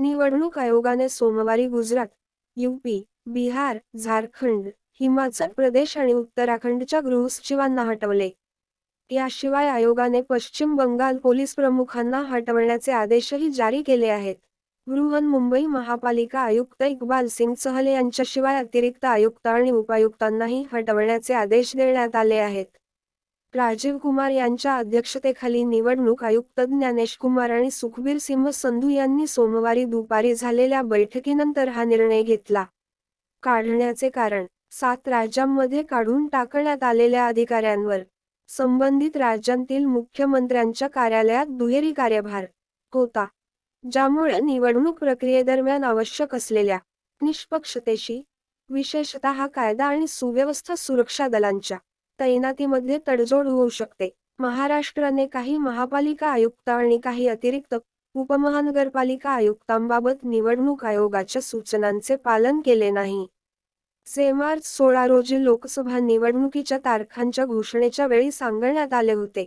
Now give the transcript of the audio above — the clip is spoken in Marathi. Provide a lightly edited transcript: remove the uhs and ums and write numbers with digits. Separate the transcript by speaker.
Speaker 1: निवडणूक आयोगाने सोमवारी गुजरात, यूपी, बिहार, झारखंड, हिमाचल प्रदेश आणि उत्तराखंडच्या गृहसचिवांना हटवले. याशिवाय आयोगाने पश्चिम बंगाल पोलीस प्रमुखांना हटवण्याचे आदेशही जारी केले आहेत. बृहन्मुंबई महापालिका आयुक्त इक्बाल सिंग चहल यांच्याशिवाय अतिरिक्त आयुक्त आणि उपायुक्तांनाही हटवण्याचे आदेश देण्यात आले आहेत. राजीव कुमार यांच्या अध्यक्षतेखाली निवडणूक आयुक्त ज्ञानेश कुमार आणि सुखबीर सिंह संधू यांनी सोमवारी दुपारी झालेल्या बैठकीनंतर हा निर्णय घेतला. काढण्याचे कारण: 7 राज्यांमध्ये काढून टाकण्यात आलेल्या अधिकाऱ्यांवर संबंधित राज्यांतील मुख्यमंत्र्यांच्या कार्यालयात दुहेरी कार्यभार होता, ज्यामुळे निवडणूक प्रक्रियेदरम्यान आवश्यक असलेल्या निष्पक्षतेशी, विशेषतः कायदा आणि सुव्यवस्था सुरक्षा दलांच्या तैनातीमध्ये तडजोड होऊ शकते. महाराष्ट्राने काही महापालिका आयुक्त आणि काही अतिरिक्त उपमहानगरपालिका आयुक्तांबाबत निवडणूक आयोगाच्या सूचनांचे पालन केले नाही. मार्च 16 रोजी लोकसभा निवडणुकीच्या तारखांच्या घोषणेच्या वेळी सांगण्यात आले होते.